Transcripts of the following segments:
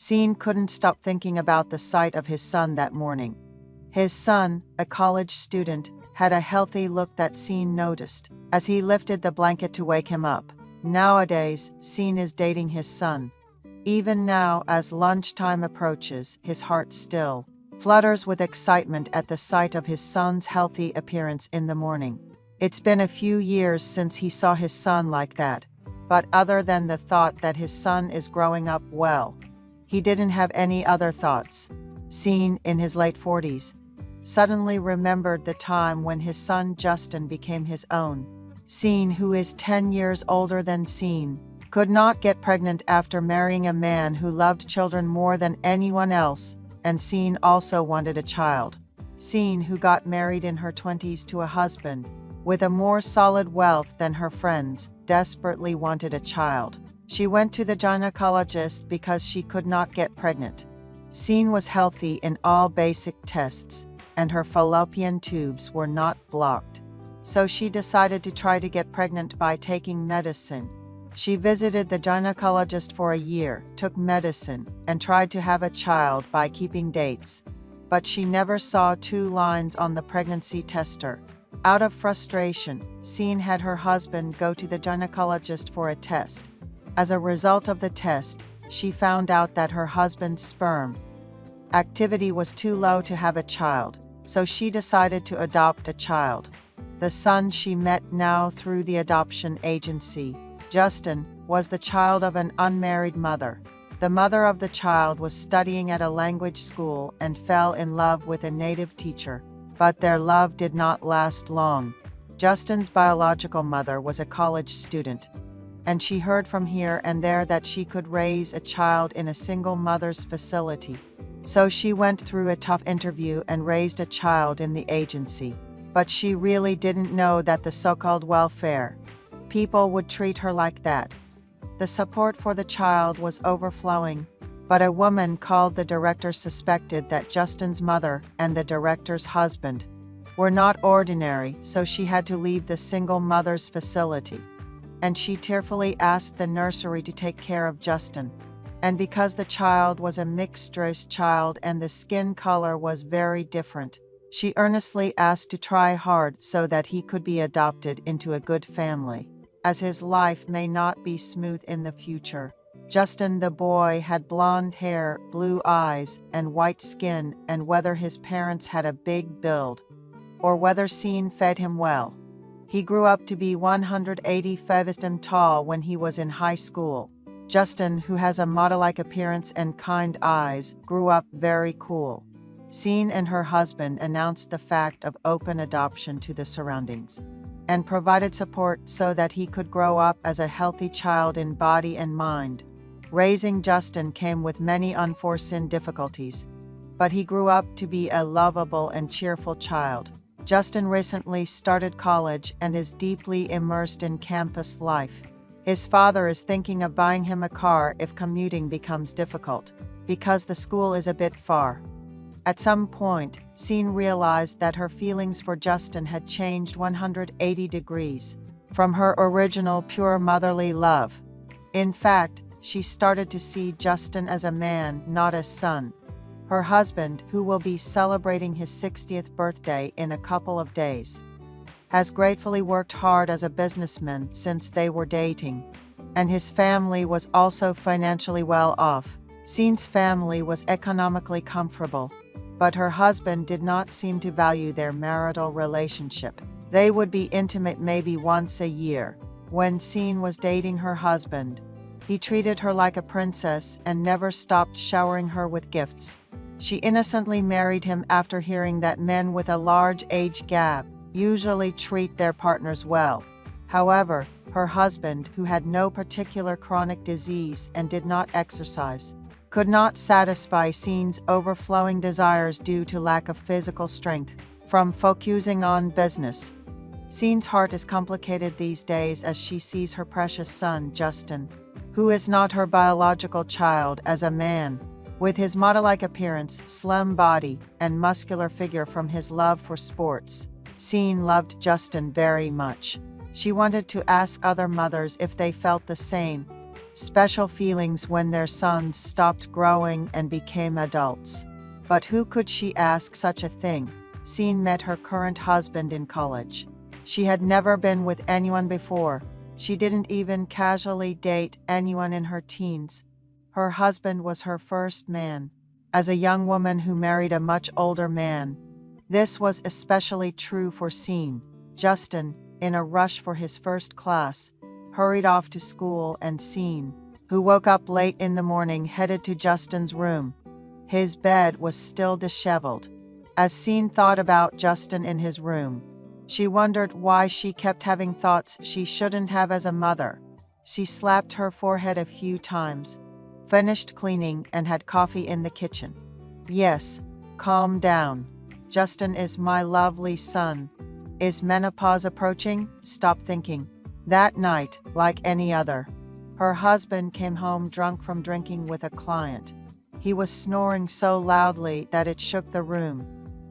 Scene couldn't stop thinking about the sight of his son that morning. His son, a college student, had a healthy look that Scene noticed as he lifted the blanket to wake him up. Nowadays, Scene is dating his son. Even now, as lunchtime approaches, his heart still flutters with excitement at the sight of his son's healthy appearance in the morning. It's been a few years since he saw his son like that, but other than the thought that his son is growing up well, he didn't have any other thoughts. Scene, in his late 40s, suddenly remembered the time when his son Justin became his own. Scene, who is 10 years older than Scene, could not get pregnant after marrying a man who loved children more than anyone else, and Scene also wanted a child. Scene, who got married in her 20s to a husband with a more solid wealth than her friends, desperately wanted a child. She went to the gynecologist because she could not get pregnant. Scene was healthy in all basic tests, and her fallopian tubes were not blocked. So she decided to try to get pregnant by taking medicine. She visited the gynecologist for a year, took medicine, and tried to have a child by keeping dates. But she never saw 2 lines on the pregnancy tester. Out of frustration, Scene had her husband go to the gynecologist for a test. As a result of the test, she found out that her husband's sperm activity was too low to have a child, so she decided to adopt a child. The son she met now through the adoption agency, Justin, was the child of an unmarried mother. The mother of the child was studying at a language school and fell in love with a native teacher, but their love did not last long. Justin's biological mother was a college student, and she heard from here and there that she could raise a child in a single mother's facility. So she went through a tough interview and raised a child in the agency. But she really didn't know that the so-called welfare people would treat her like that. The support for the child was overflowing, but a woman called the director suspected that Justin's mother and the director's husband were not ordinary, so she had to leave the single mother's facility. And she tearfully asked the nursery to take care of Justin. And because the child was a mixed-race child and the skin color was very different, she earnestly asked to try hard so that he could be adopted into a good family, as his life may not be smooth in the future. Justin the boy had blonde hair, blue eyes, and white skin, and whether his parents had a big build, or whether Scene fed him well, he grew up to be 185 tall when he was in high school. Justin, who has a model-like appearance and kind eyes, grew up very cool. Scene and her husband announced the fact of open adoption to the surroundings and provided support so that he could grow up as a healthy child in body and mind. Raising Justin came with many unforeseen difficulties, but he grew up to be a lovable and cheerful child. Justin recently started college and is deeply immersed in campus life. His father is thinking of buying him a car if commuting becomes difficult, because the school is a bit far. At some point, Scene realized that her feelings for Justin had changed 180 degrees from her original pure motherly love. In fact, she started to see Justin as a man, not a son. Her husband, who will be celebrating his 60th birthday in a couple of days, has gratefully worked hard as a businessman since they were dating, and his family was also financially well off. Scene's family was economically comfortable, but her husband did not seem to value their marital relationship. They would be intimate maybe once a year. When Scene was dating her husband, he treated her like a princess and never stopped showering her with gifts. She innocently married him after hearing that men with a large age gap usually treat their partners well. However, her husband, who had no particular chronic disease and did not exercise, could not satisfy Scene's overflowing desires due to lack of physical strength from focusing on business. Scene's heart is complicated these days as she sees her precious son, Justin, who is not her biological child, as a man, with his model-like appearance, slim body, and muscular figure from his love for sports. Scene loved Justin very much. She wanted to ask other mothers if they felt the same, special feelings when their sons stopped growing and became adults. But who could she ask such a thing? Scene met her current husband in college. She had never been with anyone before. She didn't even casually date anyone in her teens. Her husband was her first man. As a young woman who married a much older man, this was especially true for Scene. Justin, in a rush for his first class, hurried off to school, and Scene, who woke up late in the morning, headed to Justin's room. His bed was still disheveled. As Scene thought about Justin in his room, she wondered why she kept having thoughts she shouldn't have as a mother. She slapped her forehead a few times, finished cleaning, and had coffee in the kitchen. Yes, calm down. Justin is my lovely son. Is menopause approaching? Stop thinking. That night, like any other, her husband came home drunk from drinking with a client. He was snoring so loudly that it shook the room.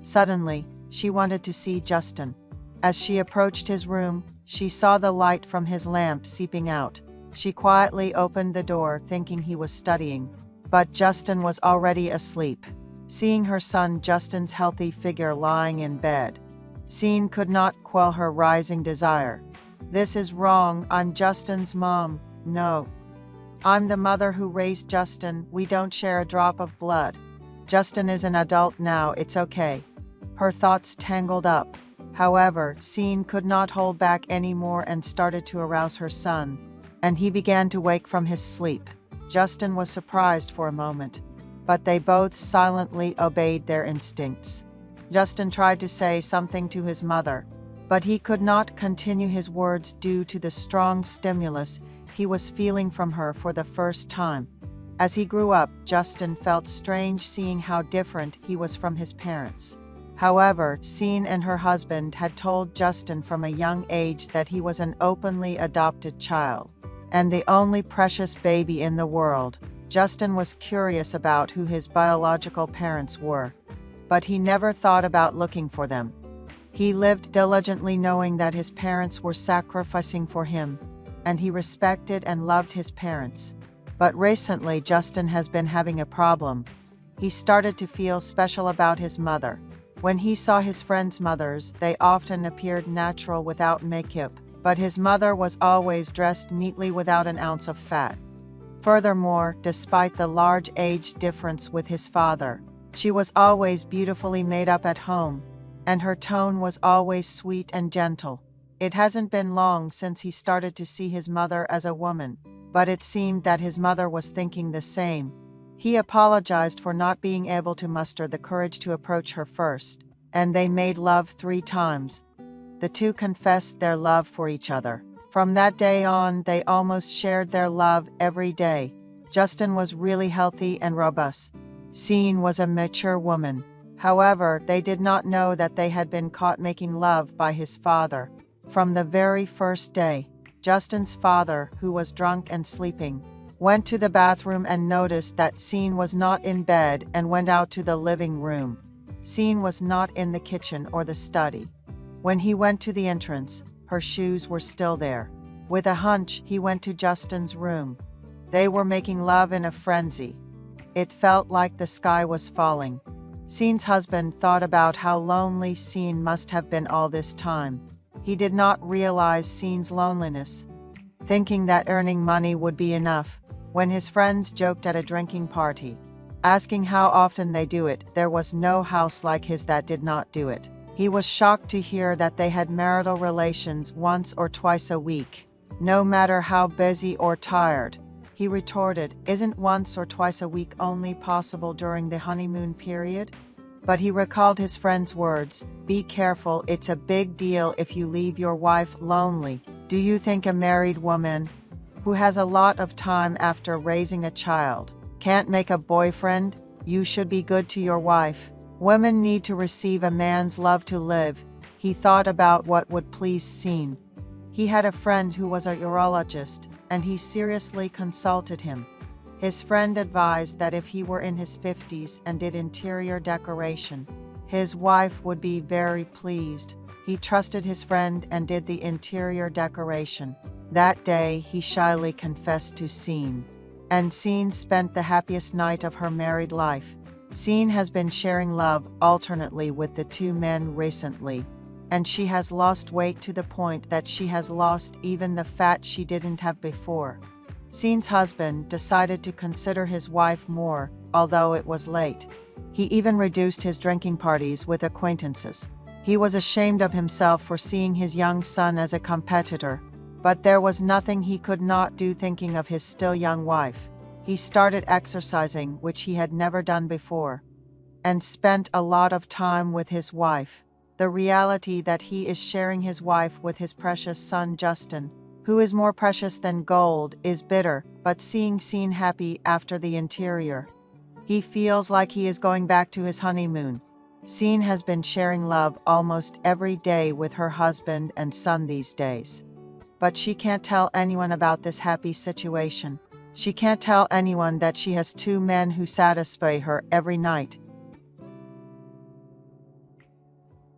Suddenly, she wanted to see Justin. As she approached his room, she saw the light from his lamp seeping out. She quietly opened the door, thinking he was studying, but Justin was already asleep. Seeing her son Justin's healthy figure lying in bed, Scene could not quell her rising desire. This is wrong. I'm Justin's mom. No. I'm the mother who raised Justin. We don't share a drop of blood. Justin is an adult now. It's okay. Her thoughts tangled up. However, Scene could not hold back anymore and started to arouse her son, and he began to wake from his sleep. Justin was surprised for a moment, but they both silently obeyed their instincts. Justin tried to say something to his mother, but he could not continue his words due to the strong stimulus he was feeling from her for the first time. As he grew up, Justin felt strange seeing how different he was from his parents. However, Scene and her husband had told Justin from a young age that he was an openly adopted child, and the only precious baby in the world. Justin was curious about who his biological parents were, but he never thought about looking for them. He lived diligently knowing that his parents were sacrificing for him, and he respected and loved his parents. But recently, Justin has been having a problem. He started to feel special about his mother. When he saw his friends' mothers, they often appeared natural without makeup, but his mother was always dressed neatly without an ounce of fat. Furthermore, despite the large age difference with his father, she was always beautifully made up at home, and her tone was always sweet and gentle. It hasn't been long since he started to see his mother as a woman, but it seemed that his mother was thinking the same. He apologized for not being able to muster the courage to approach her first, and they made love 3 times. The two confessed their love for each other. From that day on, they almost shared their love every day. Justin was really healthy and robust. Scene was a mature woman. However, they did not know that they had been caught making love by his father. From the very first day, Justin's father, who was drunk and sleeping, went to the bathroom and noticed that Scene was not in bed and went out to the living room. Scene was not in the kitchen or the study. When he went to the entrance, her shoes were still there. With a hunch, he went to Justin's room. They were making love in a frenzy. It felt like the sky was falling. Scene's husband thought about how lonely Scene must have been all this time. He did not realize Scene's loneliness, thinking that earning money would be enough. When his friends joked at a drinking party, asking how often they do it, there was no house like his that did not do it. He was shocked to hear that they had marital relations once or twice a week, no matter how busy or tired. He retorted, "Isn't once or twice a week only possible during the honeymoon period?" But he recalled his friend's words, "Be careful, it's a big deal if you leave your wife lonely. Do you think a married woman, who has a lot of time after raising a child, can't make a boyfriend? You should be good to your wife. Women need to receive a man's love to live." He thought about what would please Scene. He had a friend who was a urologist, and he seriously consulted him. His friend advised that if he were in his 50s and did interior decoration, his wife would be very pleased. He trusted his friend and did the interior decoration. That day, he shyly confessed to Scene. And Scene spent the happiest night of her married life. Scene has been sharing love alternately with the two men recently, and she has lost weight to the point that she has lost even the fat she didn't have before. Scene's husband decided to consider his wife more, although it was late. He even reduced his drinking parties with acquaintances. He was ashamed of himself for seeing his young son as a competitor, but there was nothing he could not do thinking of his still young wife. He started exercising, which he had never done before, and spent a lot of time with his wife. The reality that he is sharing his wife with his precious son Justin, who is more precious than gold, is bitter, but seeing Scene happy after the interior, he feels like he is going back to his honeymoon. Scene has been sharing love almost every day with her husband and son these days. But she can't tell anyone about this happy situation. She can't tell anyone that she has two men who satisfy her every night,